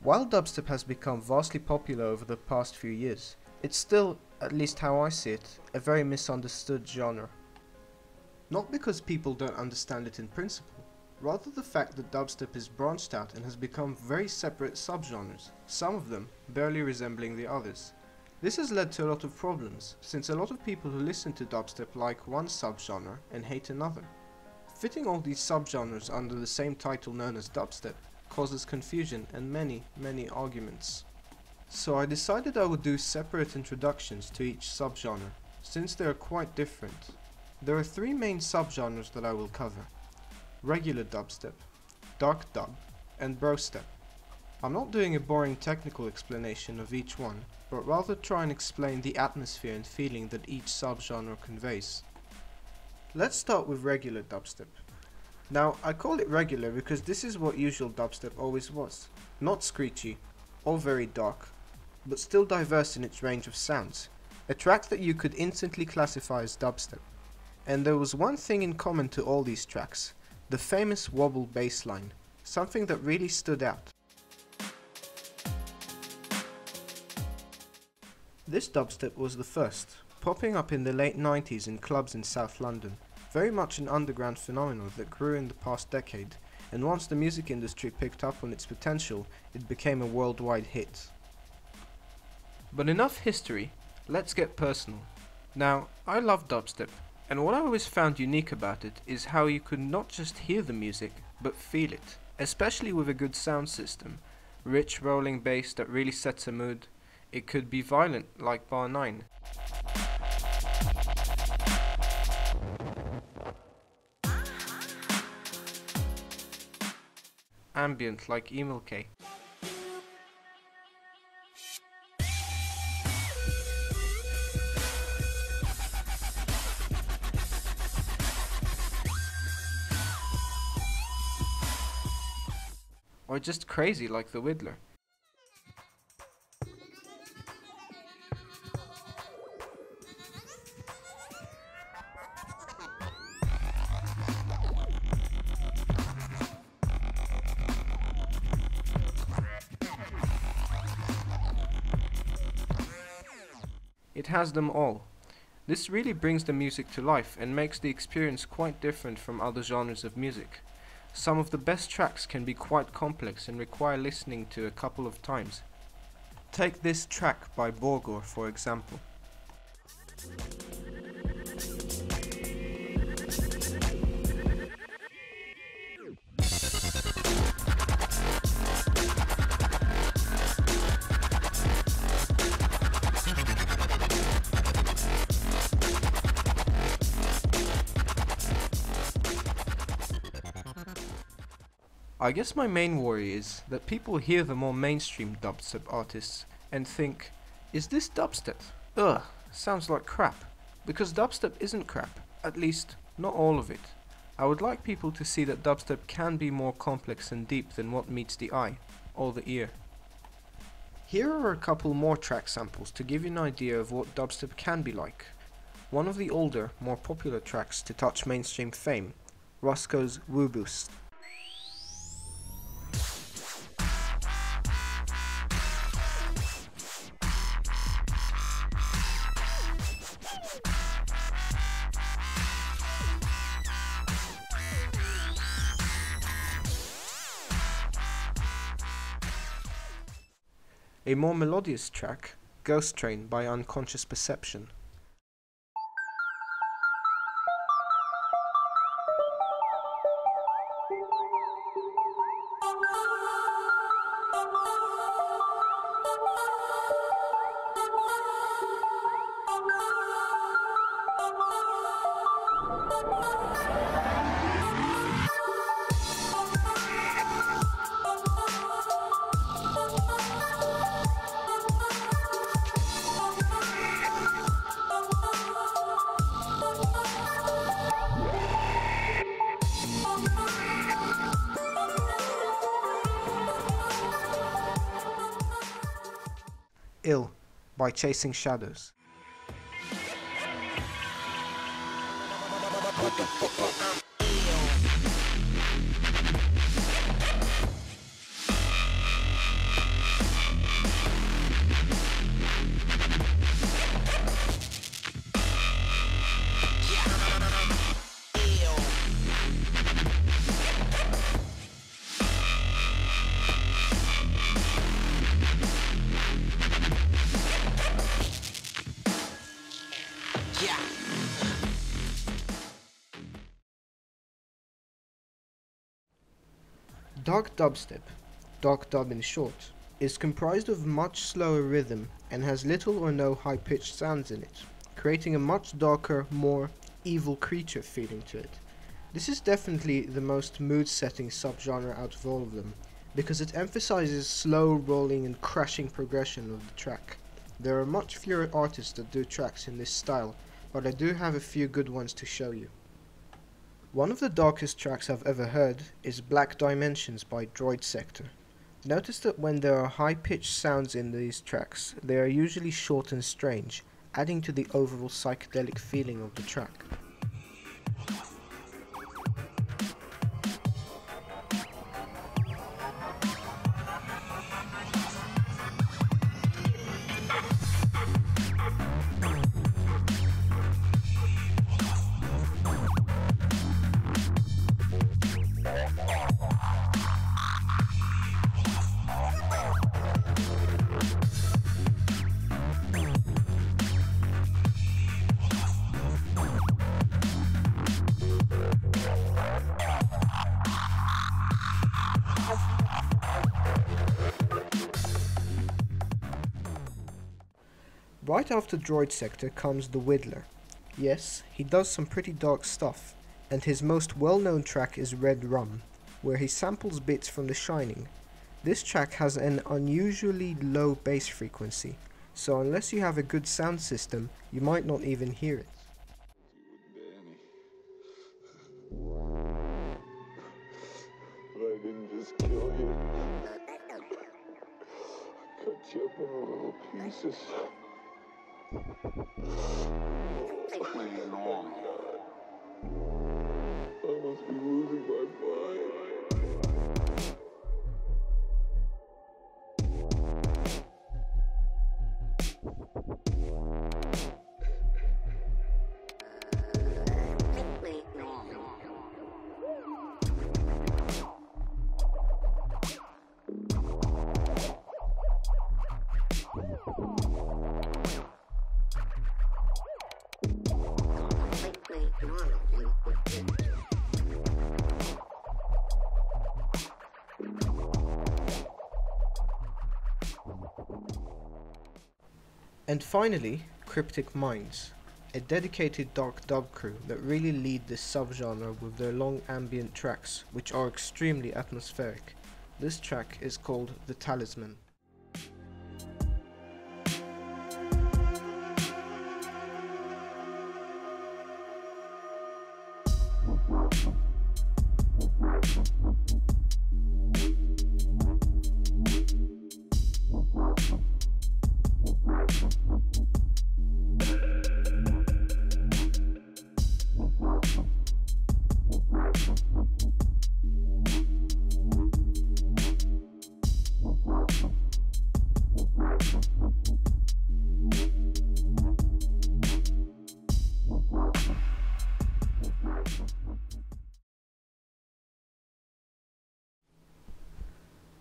While dubstep has become vastly popular over the past few years, it's still, at least how I see it, a very misunderstood genre. Not because people don't understand it in principle, rather the fact that dubstep is branched out and has become very separate subgenres, some of them barely resembling the others. This has led to a lot of problems, since a lot of people who listen to dubstep like one subgenre and hate another. Fitting all these subgenres under the same title known as dubstep causes confusion and many arguments. So I decided I would do separate introductions to each subgenre, since they are quite different. There are three main subgenres that I will cover: regular dubstep, dark dub, and brostep. I'm not doing a boring technical explanation of each one, but rather try and explain the atmosphere and feeling that each subgenre conveys. Let's start with regular dubstep. Now, I call it regular because this is what usual dubstep always was. Not screechy, or very dark, but still diverse in its range of sounds. A track that you could instantly classify as dubstep. And there was one thing in common to all these tracks: the famous wobble bass line, something that really stood out. This dubstep was the first, popping up in the late 90s in clubs in South London. Very much an underground phenomenon that grew in the past decade, and once the music industry picked up on its potential, it became a worldwide hit. But enough history, let's get personal. Now, I love dubstep, and what I always found unique about it is how you could not just hear the music, but feel it, especially with a good sound system. Rich rolling bass that really sets a mood. It could be violent like Bar 9. Ambient like Emil K. Or just crazy like the Whittler. It has them all. This really brings the music to life and makes the experience quite different from other genres of music. Some of the best tracks can be quite complex and require listening to a couple of times. Take this track by Borgor for example. I guess my main worry is that people hear the more mainstream dubstep artists and think, is this dubstep? Ugh, sounds like crap. Because dubstep isn't crap, at least not all of it. I would like people to see that dubstep can be more complex and deep than what meets the eye, or the ear. Here are a couple more track samples to give you an idea of what dubstep can be like. One of the older, more popular tracks to touch mainstream fame, Roscoe's Woo Boost. A more melodious track, Ghost Train by Unconscious Perception. Ill by Chasing Shadows. Dark dubstep, dark dub in short, is comprised of much slower rhythm and has little or no high-pitched sounds in it, creating a much darker, more evil creature feeling to it. This is definitely the most mood-setting subgenre out of all of them, because it emphasizes slow rolling and crashing progression of the track. There are much fewer artists that do tracks in this style, but I do have a few good ones to show you. One of the darkest tracks I've ever heard is Black Dimensions by Droid Sector. Notice that when there are high-pitched sounds in these tracks, they are usually short and strange, adding to the overall psychedelic feeling of the track. Right after Droid Sector comes The Whittler. Yes, he does some pretty dark stuff, and his most well-known track is Red Rum, where he samples bits from The Shining. This track has an unusually low bass frequency, so unless you have a good sound system, you might not even hear it. But I didn't just kill you. I cut you up into little pieces. Completely wrong. I must be losing my mind. And finally, Cryptic Minds, a dedicated dark dub crew that really lead this subgenre with their long ambient tracks, which are extremely atmospheric. This track is called The Talisman.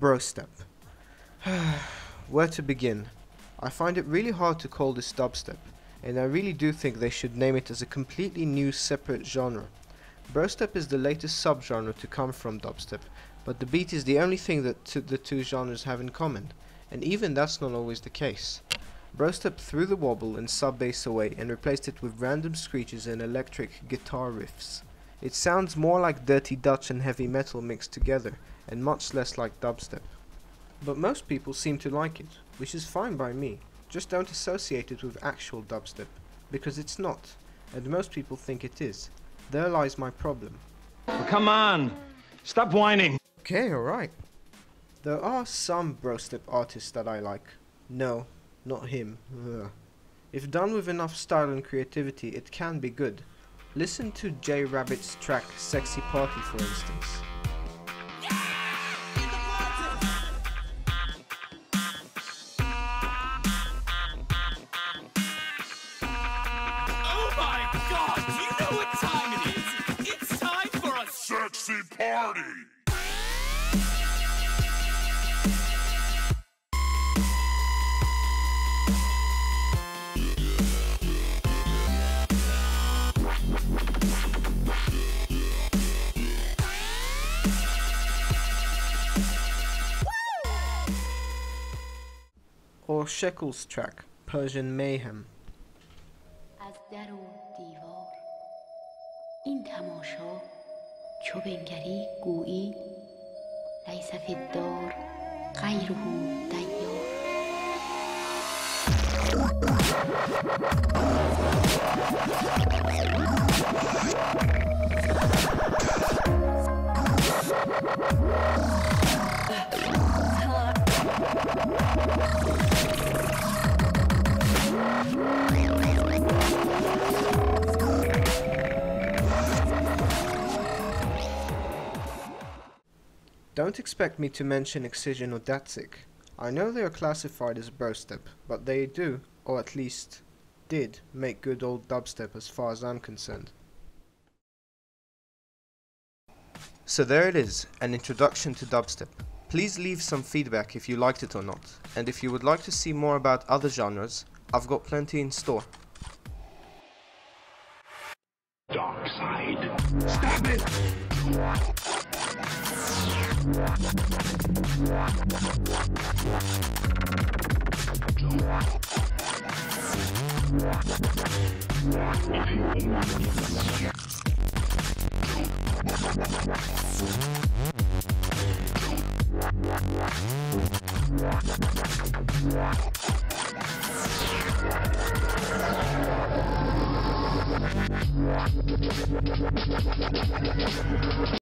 Brostep. Where to begin? I find it really hard to call this dubstep, and I really do think they should name it as a completely new separate genre. Brostep is the latest subgenre to come from dubstep, but the beat is the only thing that the two genres have in common, and even that's not always the case. Brostep threw the wobble and sub-bass away and replaced it with random screeches and electric guitar riffs. It sounds more like Dirty Dutch and heavy metal mixed together, and much less like dubstep. But most people seem to like it, which is fine by me. Just don't associate it with actual dubstep, because it's not, and most people think it is. There lies my problem. Oh, come on! Stop whining! Okay, alright. There are some Brostep artists that I like. No, not him. Ugh. If done with enough style and creativity, it can be good. Listen to J Rabbit's track Sexy Party, for instance. Sexy party! or Shekel's track, Persian Mayhem. از در و دیوار این تماشا چو بنگری گویی لیس فی الدار غیره دیار. Don't expect me to mention Excision or Datzik. I know they are classified as brostep, but they do, or at least did, make good old dubstep as far as I'm concerned. So there it is, an introduction to dubstep. Please leave some feedback if you liked it or not, and if you would like to see more about other genres, I've got plenty in store. Dark side. Stop it!